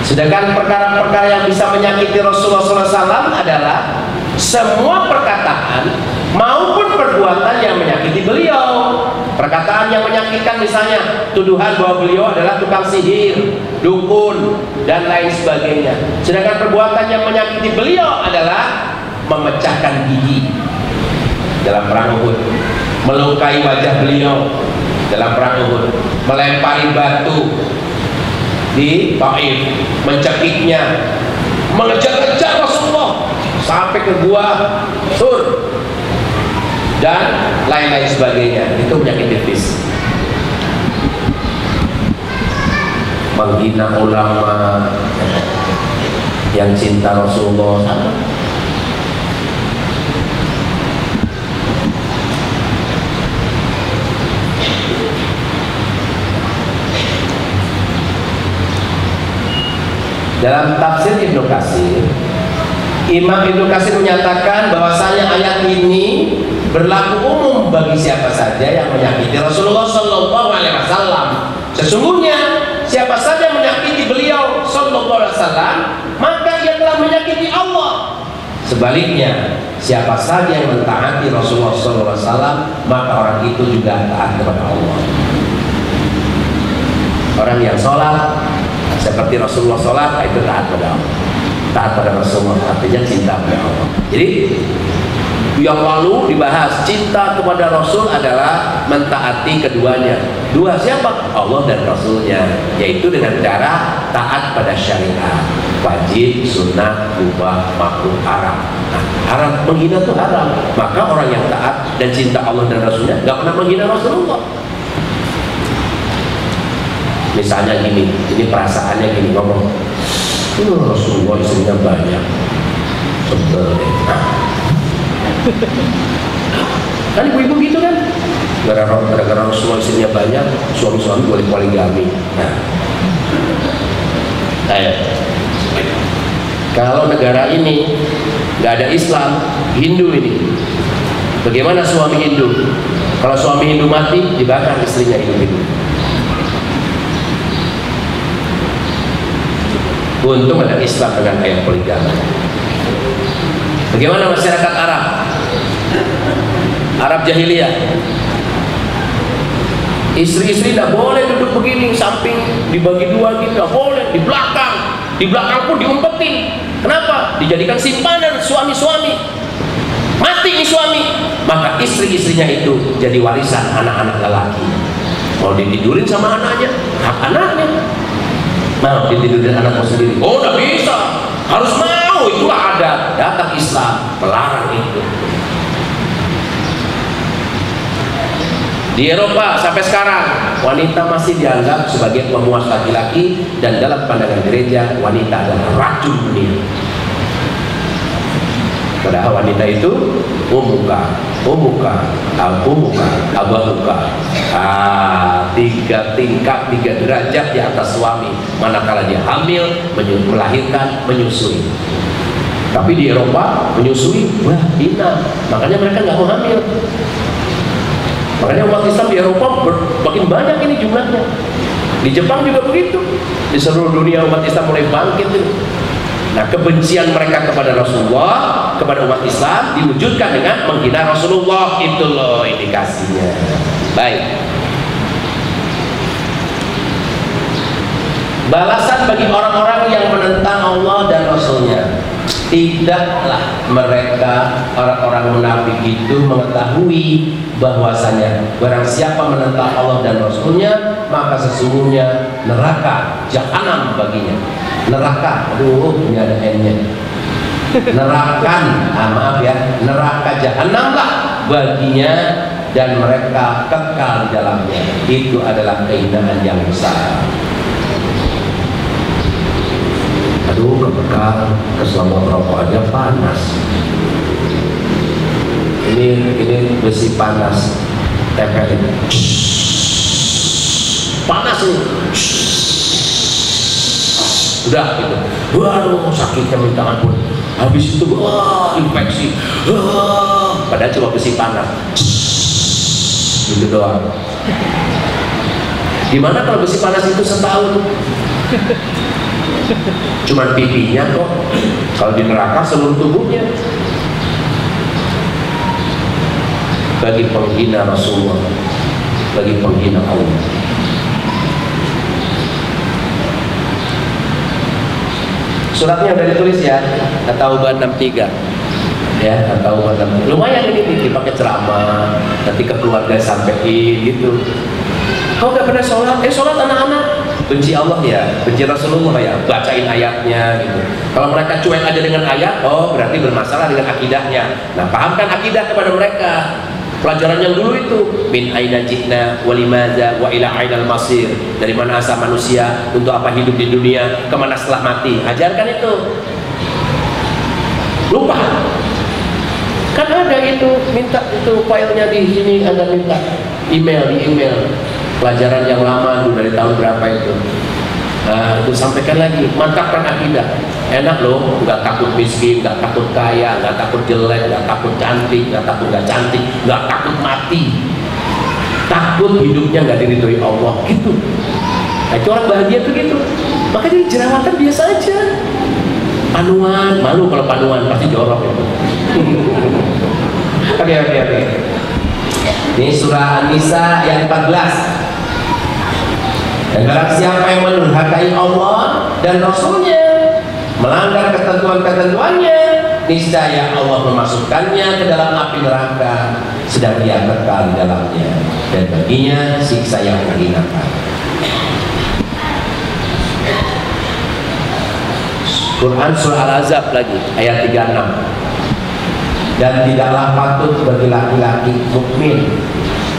Sedangkan perkara-perkara yang bisa menyakiti Rasulullah SAW adalah semua perkataan maupun perbuatan yang menyakiti beliau. Perkataan yang menyakitkan misalnya tuduhan bahwa beliau adalah tukang sihir, dukun, dan lain sebagainya. Sedangkan perbuatan yang menyakiti beliau adalah memecahkan gigi dalam perang Uhud, melukai wajah beliau dalam perang Uhud, melempari batu di Taif, mencekiknya, mengejar-ngejar Rasulullah sampai ke gua Sur dan lain-lain sebagainya. Itu penyakit fisik. Menghina ulama yang cinta Rasulullah. Dalam tafsir Ibnu Katsir, Imam Ibnu Katsir menyatakan bahwasanya ayat ini berlaku umum bagi siapa saja yang menyakiti Rasulullah Sallallahu Alaihi Wasallam. Sesungguhnya siapa saja menyakiti beliau Sallallahu Alaihi Wasallam, maka ia telah menyakiti Allah. Sebaliknya, siapa saja yang mentaati Rasulullah Sallallahu Alaihi Wasallam, maka orang itu juga taat kepada Allah. Orang yang sholat seperti Rasulullah sholat, itu taat pada Allah, taat pada Rasulullah, artinya cinta pada Allah. Jadi yang lalu dibahas cinta kepada Rasul adalah mentaati keduanya. Dua siapa? Allah dan Rasulnya, yaitu dengan cara taat pada syariat, wajib, sunnah, mubah, makruh, haram. Nah, haram, menghina itu haram. Maka orang yang taat dan cinta Allah dan Rasulnya nggak pernah menghina Rasulullah. Misalnya gini, ini perasaannya gini, ngomong, Rasulullah istrinya banyak, sebel deh. Kan ibu-ibu gitu kan, gara-gara Rasulullah istrinya banyak, suami-suami boleh poligami. Nah, kalau negara ini nggak ada Islam, Hindu ini, bagaimana suami Hindu? Kalau suami Hindu mati, dibakar istrinya Hindu. Untung ada Islam dengan ayat poligami. Bagaimana masyarakat Arab? Arab jahiliyah. Istri-istri tidak boleh duduk begini, samping dibagi dua gitu, tidak boleh. Di belakang pun diumpetin. Kenapa? Dijadikan simpanan suami-suami. Mati nih suami, maka istri-istrinya itu jadi warisan anak-anak lelaki. Mau ditidurin sama anaknya, hak anaknya. Mau ditidurin anakmu sendiri, oh tidak bisa, harus mau, itulah adat. Datang Islam melarang itu. Di Eropa sampai sekarang wanita masih dianggap sebagai pemuas laki-laki, dan dalam pandangan gereja wanita adalah racun dunia. Padahal wanita itu umuka, abahuka, tiga tingkat, 3 derajat di atas suami. Manakala dia hamil, melahirkan, menyusui. Tapi di Eropa menyusui, wah hina. Makanya mereka nggak mau hamil. Makanya umat Islam di Eropa makin banyak ini jumlahnya. Di Jepang juga begitu. Di seluruh dunia umat Islam mulai bangkit ini. Nah, kebencian mereka kepada Rasulullah, kepada umat Islam diwujudkan dengan menghina Rasulullah. Itu loh indikasinya. Baik. Balasan bagi orang-orang yang menentang Allah dan Rasulnya, tidaklah mereka orang-orang munafik itu mengetahui bahwasanya barang siapa menentang Allah dan Rasulnya, maka sesungguhnya neraka jahanam baginya. Neraka, aduh ini ada N-nya. Nerakan, maaf ya, neraka jahanam lah baginya, dan mereka kekal di dalamnya. Itu adalah kehinaan yang besar. bekal keselambot rokok aja panas. Ini besi panas, tempelin, panas nih, udah gitu. Waduh, sakitnya minta ampun. Habis itu infeksi, padahal cuma besi panas, gitu doang. Gimana kalau besi panas itu setahun? Cuman pipinya kok. Kalau di neraka seluruh tubuhnya. Bagi penghina Rasulullah, bagi penghina Allah. Suratnya udah ditulis ya, At-Taubah 63. Ya, At-Taubah 63. Lumayan ini dipakai ceramah, nanti ke keluarga sampein gitu. Kau gak pernah sholat? Sholat anak-anak. Benci Allah ya, benci Rasulullah ya, bacain ayatnya gitu. Kalau mereka cuek aja dengan ayat, oh berarti bermasalah dengan akidahnya. Nah, pahamkan akidah kepada mereka. Pelajaran yang dulu itu, min aina jitna wa limadza wa ila ainal masir. Dari mana asal manusia, untuk apa hidup di dunia, kemana setelah mati. Ajarkan itu. Lupa. Kan ada itu, minta itu filenya di sini, Anda minta email di email. Pelajaran yang lama dulu dari tahun berapa itu. Nah, itu sampaikan lagi, mantapkan akidah. Enak loh, nggak takut miskin, nggak takut kaya, nggak takut jelek, nggak takut cantik, nggak takut nggak cantik, nggak takut mati. Takut hidupnya nggak diridhoi Allah, gitu. Nah, itu orang bahagia tuh gitu. Makanya jerawatan biasa aja. Panuan, malu kalau panuan pasti jorok itu. Oke. Ini surah An-Nisa ayat 14. Dan barang siapa yang mendurhakai Allah dan Rasulnya, melanggar ketentuan-ketentuannya, niscaya Allah memasukkannya ke dalam api neraka, sedang dia kekal di dalamnya, dan baginya siksa yang menghinakan. Quran surah Al-Ahzab lagi ayat 36. Dan tidaklah patut bagi laki-laki mukmin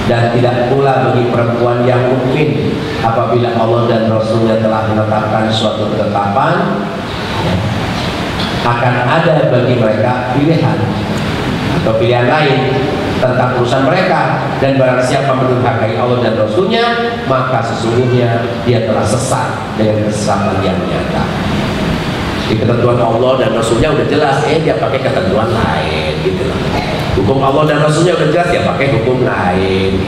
dan tidak pula bagi perempuan yang mukmin apabila Allah dan Rasulnya telah menetapkan suatu ketetapan, akan ada bagi mereka pilihan atau pilihan lain tentang urusan mereka, dan barang siapa mendurhakai Allah dan Rasulnya, maka sesungguhnya dia telah sesat dengan kesesatan yang nyata. Di ketentuan Allah dan Rasulnya udah jelas, dia pakai ketentuan lain gitu loh. Hukum Allah dan Rasulnya udah jelas, dia pakai hukum lain.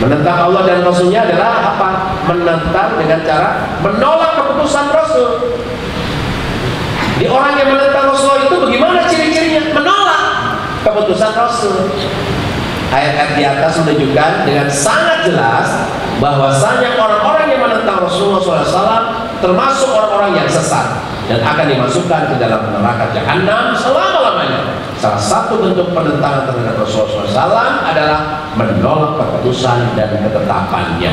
Menentang Allah dan Rasulnya adalah apa? Menentang dengan cara menolak keputusan Rasul. Di orang yang menentang Rasul itu bagaimana ciri-cirinya? Menolak keputusan Rasul. Ayat-ayat di atas menunjukkan dengan sangat jelas bahwasanya orang-orang yang menentang Rasulullah SAW termasuk orang-orang yang sesat dan akan dimasukkan ke dalam neraka jahanam selama-lamanya. Salah satu bentuk penentangan terhadap Rasulullah SAW adalah menolak keputusan dan ketetapannya.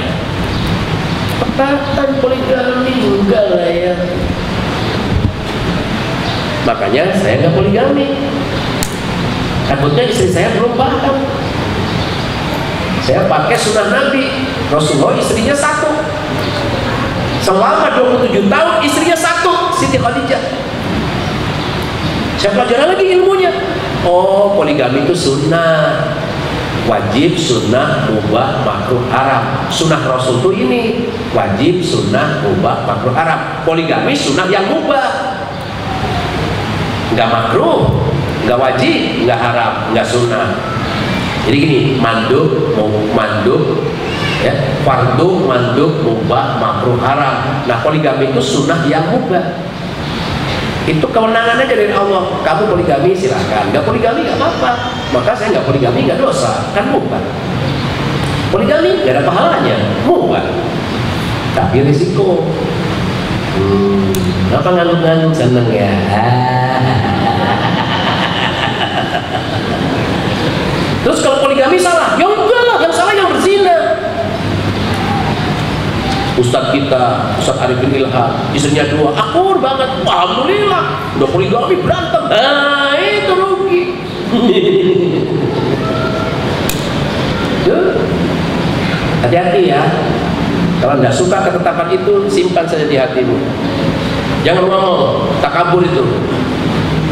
Perkataan poligami enggak lah ya. Makanya saya nggak poligami. Takutnya istri saya belum paham. Saya pakai sunnah Nabi. Rasulullah istrinya satu. Selama 27 tahun istrinya satu, Siti Khadijah. Saya pelajari lagi ilmunya. Oh, poligami itu sunnah, wajib, sunnah, mubah, makruh, haram. Sunnah Rasul itu ini wajib, sunnah, mubah, makruh, haram. Poligami sunnah yang mubah, nggak makruh, nggak wajib, nggak haram, nggak sunnah. Jadi gini, mandub, ya, fardu, mandub, mubah, makruh, haram. Nah, poligami itu sunnah yang mubah. Itu kewenangan aja dari Allah. Kamu poligami silahkan, nggak poligami nggak apa-apa. Maka saya nggak poligami nggak dosa, kan mubah. Poligami nggak ada pahalanya, mubah. Tapi risiko. Apa ngangguk-ngangguk seneng ya? Terus kalau poligami salah, ya enggak lah, yang salah yang berzina. Ustadz kita, Ustadz Arifin Ilham, istrinya 2, akur banget, alhamdulillah, udah poligami berantem, nah itu rugi. Hati-hati ya, Kalau tidak suka ketetapan itu, simpan saja di hatimu. Jangan ngomong takabur itu.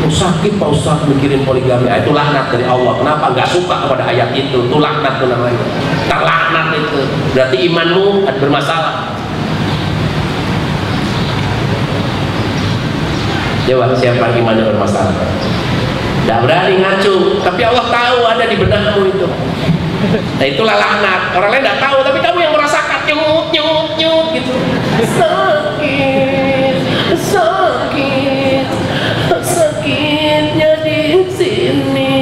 Sakit Pak Ustaz mikirin poligami, itu laknat dari Allah. Kenapa nggak suka kepada ayat itu? Itu laknat itu namanya. Terlaknat itu. Berarti imanmu bermasalah. Coba siapa imannya bermasalah? Tidak berani ngacu, tapi Allah tahu ada di benakmu itu. Nah itulah laknat. Orang lain tidak tahu, tapi kamu yang merasakan nyut gitu. Sakit, sakit, sakitnya di sini.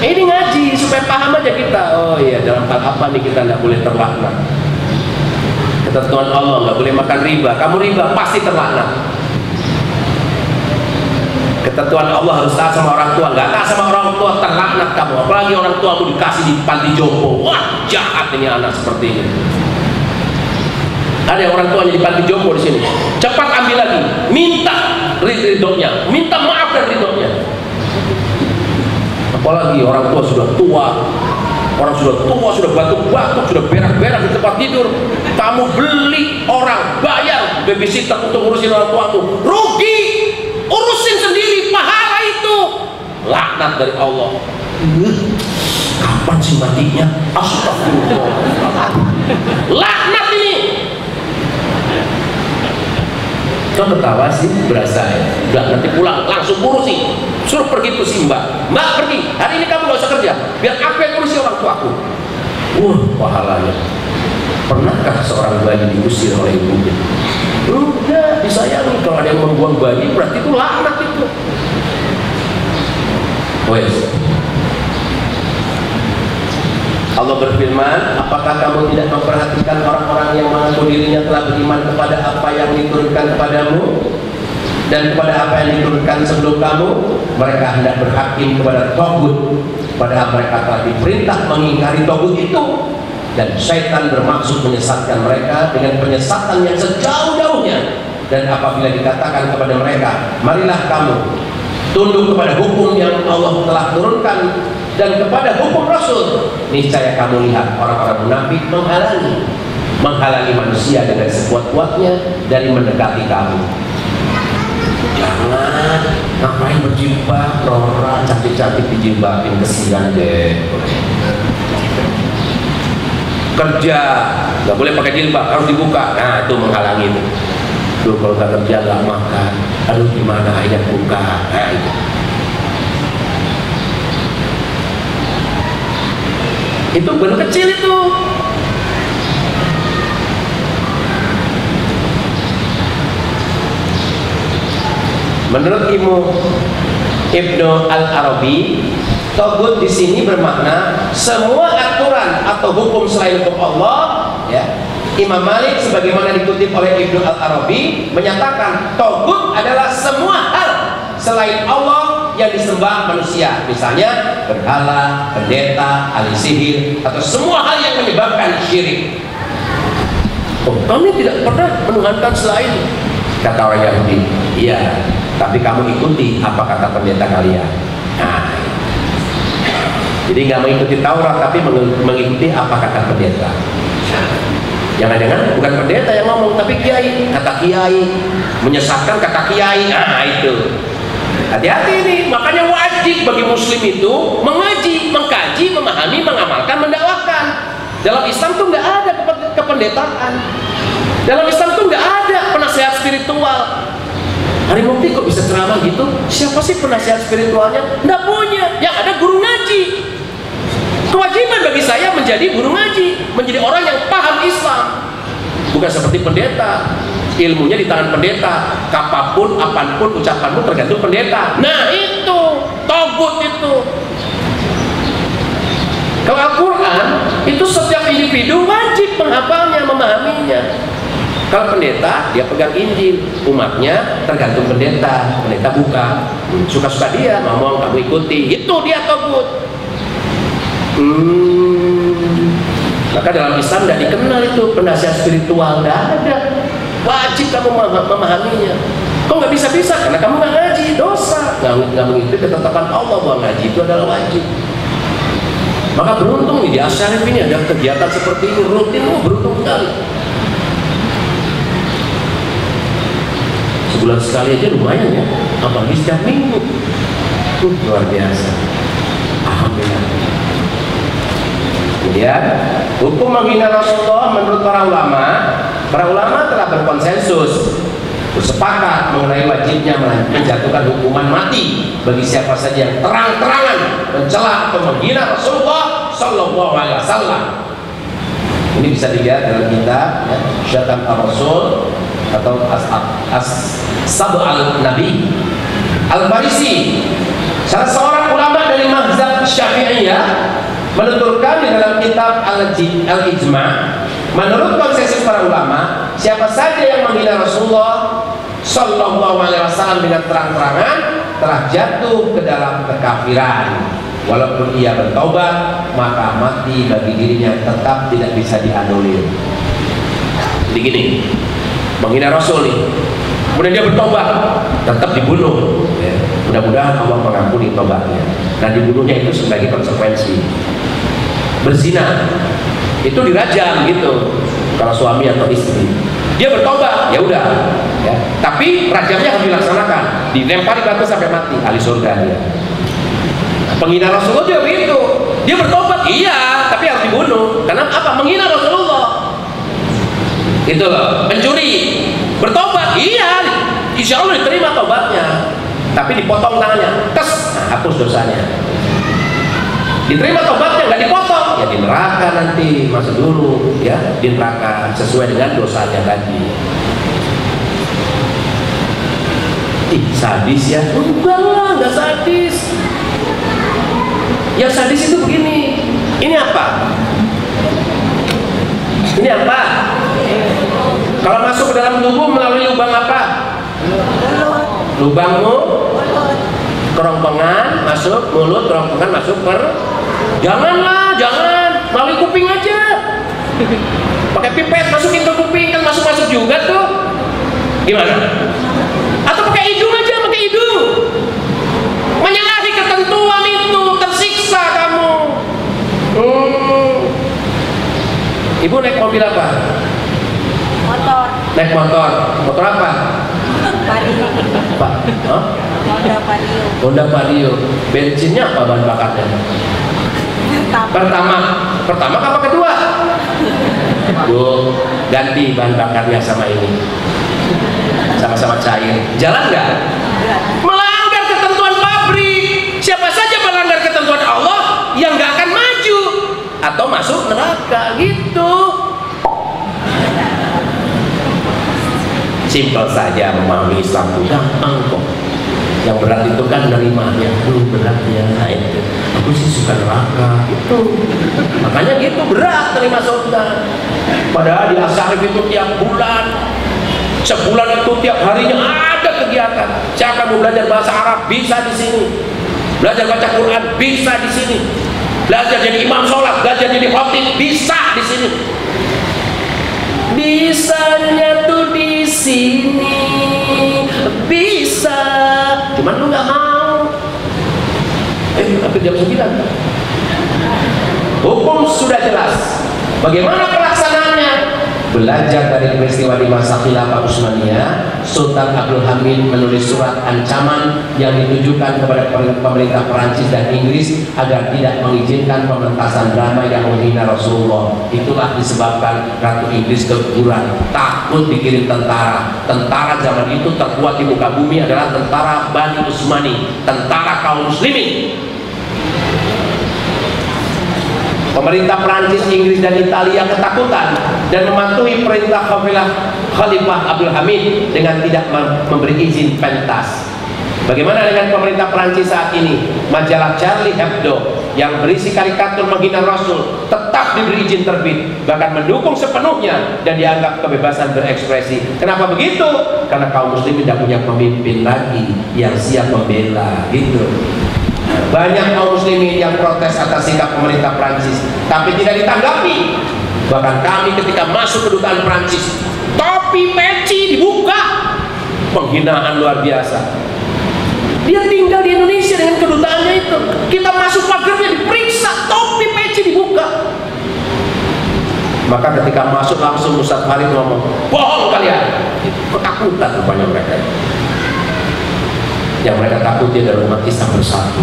Ini ngaji supaya paham aja kita. Oh iya, dalam hal apa nih kita tidak boleh terlaknat? Ketentuan Allah nggak boleh makan riba. Kamu riba pasti terlaknat. Ketentuan Allah harus taat sama orang tua. Nggak taat sama orang tua terlaknat kamu. Apalagi orang tua aku dikasih di panti jompo. Wah jahat ini anak seperti ini. Ada yang orang tuanya di panti jompo di sini. Cepat ambil lagi. Minta ridhonya. Minta maaf dan ridhonya. Apalagi orang tua sudah tua. Orang sudah tua, sudah batuk-batuk, sudah berak-berak di tempat tidur. Kamu beli orang, bayar babysitter untuk ngurusin orang tuamu. Rugi, urusin sendiri, pahala itu. Laknat dari Allah. Kapan sih matinya? Astagfirullah. Laknat ini. Kau ketawa sih, berasa ya. Udah nanti pulang, langsung urusi. Suruh pergi tuh si mbak. Mbak pergi, hari ini kamu gak usah kerja. Biar aku yang urusi orang tuaku. Pahalanya. Pernahkah seorang bayi diusir oleh ibunya? Udah, disayangi. Kalau ada yang membuang bayi, berarti itu laknat itu. Wes. Allah berfirman, apakah kamu tidak memperhatikan orang-orang yang mengaku dirinya telah beriman kepada apa yang diturunkan kepadamu dan kepada apa yang diturunkan sebelum kamu? Mereka hendak berhakim kepada Tagut, padahal mereka telah diperintah mengingkari Tagut itu. Dan syaitan bermaksud menyesatkan mereka dengan penyesatan yang sejauh-jauhnya. Dan apabila dikatakan kepada mereka, marilah kamu tunduk kepada hukum yang Allah telah turunkan dan kepada hukum Rasul, niscaya kamu lihat orang-orang munafik menghalangi manusia dengan sekuat-kuatnya dari mendekati kamu. Jangan ngapain berjilbab, Nora cantik-cantik dijilbabin, kesian deh. Kerja nggak boleh pakai jilbab, harus dibuka. Nah itu menghalangi. Tuh kalau nggak kerja nggak makan, aduh gimana akhirnya buka. Nah, itu. Itu baru kecil itu. Menurut Ibnu Al-Arabi, Tagut di sini bermakna semua aturan atau hukum selain hukum Allah. Ya. Imam Malik sebagaimana dikutip oleh Ibnu Al-Arabi menyatakan Tagut adalah semua hal selain Allah yang disembah manusia, misalnya berhala, pendeta, ahli sihir, atau semua hal yang menyebabkan syirik. Kami tidak pernah menuhankan selain, kata orang Yahudi. Iya, tapi kamu ikuti apa kata pendeta kalian. Nah, jadi nggak mengikuti Taurat, tapi mengikuti apa kata pendeta. Jangan-jangan bukan pendeta yang ngomong, tapi kiai. Kata kiai menyesatkan kata kiai. Nah itu. Hati-hati ini, makanya wajib bagi muslim itu mengaji, mengkaji, memahami, mengamalkan, mendakwahkan. Dalam Islam tuh nggak ada kependetaan. Dalam Islam tuh nggak ada penasehat spiritual. Hari Mukti kok bisa ceramah gitu? Siapa sih penasehat spiritualnya? Nggak punya. Yang ada guru ngaji. Kewajiban bagi saya menjadi guru ngaji, menjadi orang yang paham Islam. Bukan seperti pendeta. Ilmunya di tangan pendeta, kapapun, apapun ucapanmu tergantung pendeta. Nah itu, Tagut itu. Kalau Al-Quran, itu setiap individu wajib menghafalnya, memahaminya. Kalau pendeta, dia pegang Injil, umatnya tergantung pendeta. Pendeta buka, suka-suka dia, ngomong kamu ikuti. Itu dia Tagut. Maka dalam Islam tidak dikenal itu penasihat spiritual, tidak ada. Wajib kamu memahaminya. Kok nggak bisa-bisa? Karena kamu nggak ngaji, dosa. Nggak mengikuti ketetapan Allah bahwa ngaji itu adalah wajib. Maka beruntung di Asyarif ini ada kegiatan seperti ini rutin, beruntung sekali. Sebulan sekali aja lumayan ya, apalagi setiap minggu. Luar biasa. Alhamdulillah. Kemudian hukum menghina Rasulullah menurut para ulama telah berkonsensus bersepakat mengenai wajibnya menjatuhkan hukuman mati bagi siapa saja yang terang-terangan mencela atau menghina Rasulullah Sallallahu Alaihi Wasallam. Ini bisa dilihat dalam kitab ya, Syatam ar-Rasul atau As-Sab al-Nabi Al-Farisi. Salah seorang ulama dari mazhab Syafi'iyah menuturkan di dalam kitab Al-Ijma', menurut konsensus para ulama, siapa saja yang menghina Rasulullah Sallallahu Alaihi Wasallam dengan terang-terangan telah jatuh ke dalam kekafiran. Walaupun ia bertobat, maka mati bagi dirinya tetap tidak bisa dianulir. Jadi gini, menghina Rasul nih, kemudian dia bertobat, tetap dibunuh. Ya. Mudah-mudahan Allah mengampuni tobatnya. Nah, dibunuhnya itu sebagai konsekuensi. Berzina itu dirajam gitu kalau suami atau istri. Dia bertobat, ya udah ya. Tapi rajamnya harus dilaksanakan, dilempari batu sampai mati, ahli surga dia. Nah, penghina Rasulullah juga begitu. Dia bertobat, iya, tapi harus dibunuh. Karena apa? Menghina Rasulullah. Itu loh. Pencuri bertobat, iya, insya Allah diterima tobatnya. Tapi dipotong tangannya, tes, nah, hapus dosanya. Diterima tobatnya, nggak dipotong, ya di neraka nanti, masuk dulu ya di neraka sesuai dengan dosanya tadi. Ih, sadis ya? Enggak lah, nggak sadis. Yang sadis itu begini, ini apa? Ini apa? Kalau masuk ke dalam tubuh melalui lubang apa? Lubangmu, kerongkongan masuk mulut, kerongkongan masuk janganlah, jangan melalui kuping aja. Pakai pipet masukin ke kuping, kan masuk juga tuh. Gimana? Atau pakai hidung aja, pakai hidung. Menyalahi ketentuan itu, tersiksa kamu. Ibu naik mobil apa? Motor. Naik motor. Motor apa? Vario. Pak? Huh? Honda Vario. Honda Vario. Bensinnya apa bahan bakarnya? Pertama apa kedua? Bu, ganti bahan bakarnya sama ini. Sama-sama cair. Jalan nggak? Melanggar ketentuan pabrik. Siapa saja melanggar ketentuan Allah yang nggak akan maju atau masuk neraka gitu. Simpel saja memahami Islam itu gampang kok. Yang berat itu kan nerimanya, berat ya, nah itu. Aku sih suka neraka itu. Makanya gitu berat terima surga. Padahal di Asyarif itu tiap bulan, sebulan itu tiap harinya ada kegiatan. Siapa mau belajar bahasa Arab bisa di sini. Belajar baca Quran bisa di sini. Belajar jadi imam sholat, belajar jadi khatib bisa di sini. Bisanya tuh di sini, bisa. Cuman lu nggak mau. Hampir jam 9. Hukum sudah jelas. Bagaimana pelaksanaannya? Belajar dari peristiwa di masa Khilafah Utsmaniyah, Sultan Abdul Hamid menulis surat ancaman yang ditujukan kepada pemerintah Perancis dan Inggris agar tidak mengizinkan pementasan drama yang menghina Rasulullah. Itulah disebabkan Ratu Inggris keguguran, takut dikirim tentara. Tentara zaman itu terkuat di muka bumi adalah tentara Bani Utsmani, tentara kaum muslimin. Pemerintah Perancis, Inggris, dan Italia ketakutan dan mematuhi perintah Khalifah Abdul Hamid dengan tidak memberi izin pentas. Bagaimana dengan pemerintah Perancis saat ini? Majalah Charlie Hebdo yang berisi karikatur menghina Rasul tetap diberi izin terbit, bahkan mendukung sepenuhnya dan dianggap kebebasan berekspresi. Kenapa begitu? Karena kaum muslim tidak punya pemimpin lagi yang siap membela gitu. Banyak kaum muslimin yang protes atas sikap pemerintah Prancis, tapi tidak ditanggapi. Bahkan kami ketika masuk kedutaan Prancis, topi peci dibuka, penghinaan luar biasa. Dia tinggal di Indonesia dengan kedutaannya itu, kita masuk pagarnya diperiksa, topi peci dibuka. Maka ketika masuk langsung Ustaz Farid ngomong, bohong kalian. Ketakutan rupanya mereka. Yang mereka takuti adalah umat Islam bersatu.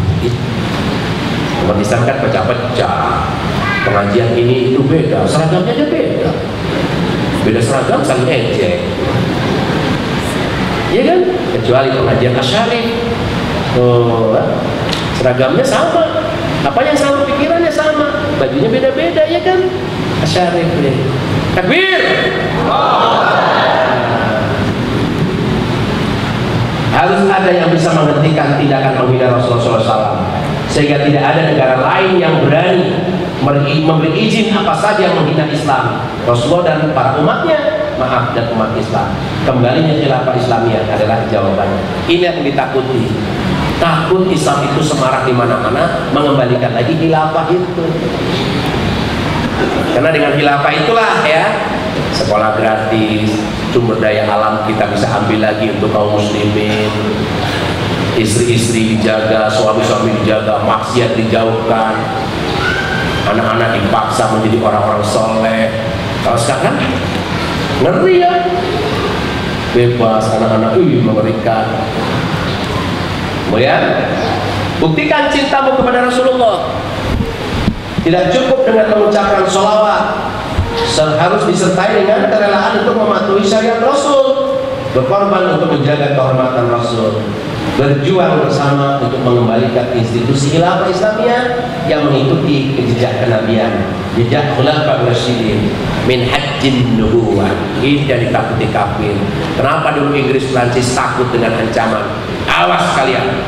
Umat Islam kan pecah-pecah. Pengajian ini itu beda, seragamnya aja beda. Beda seragam saling ejek. Iya kan? Kecuali pengajian Asy'ari. Seragamnya sama. Apa yang sama, pikirannya sama. Bajunya beda-beda, ya kan? Asy'ari. Takbir. Harus ada yang bisa menghentikan tindakan menghina Rasulullah SAW, sehingga tidak ada negara lain yang berani memberi izin apa saja yang menghina Islam, Rasulullah dan para umatnya, maaf, dan umat Islam. Kembalinya khilafah Islamiyah adalah jawabannya. Ini yang ditakuti. Takut Islam itu semarak di mana-mana, mengembalikan lagi khilafah itu. Karena dengan khilafah itulah ya, sekolah gratis, sumber daya alam kita bisa ambil lagi untuk kaum muslimin, istri-istri dijaga, suami-suami dijaga, maksiat dijauhkan, anak-anak dipaksa menjadi orang-orang soleh. Kalau sekarang ngeri ya, bebas anak-anak, mengerikan. Kemudian buktikan cintamu kepada Rasulullah. Tidak cukup dengan mengucapkan sholawat, harus disertai dengan kerelaan untuk mematuhi syariat Rasul, berkorban untuk menjaga kehormatan Rasul, berjuang bersama untuk mengembalikan institusi khilafah Islamiyah yang mengikuti jejak kenabian, jejak khulafa'ur rasyidin min hajjin nubuwah. Ini yang ditakuti kafir. Kenapa dulu Inggris Prancis takut dengan ancaman? Awas kalian,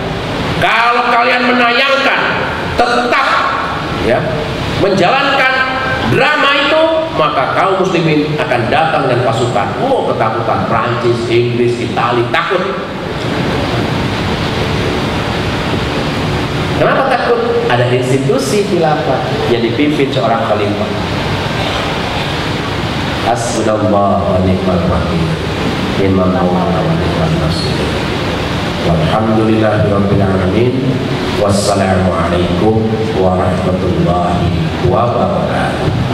kalau kalian menayangkan tetap ya menjalankan drama itu, maka kaum muslimin akan datang dengan pasukan. Ketakutan Prancis, Inggris, Italia takut. Kenapa takut? Ada institusi khilafah yang dipimpin seorang khalifah. Hasbunallahu wa ni'mal wakil. Ni'mal mawla wa ni'mal nasir. Walhamdulillahirabbil alamin. Wassalamualaikum warahmatullahi wabarakatuh.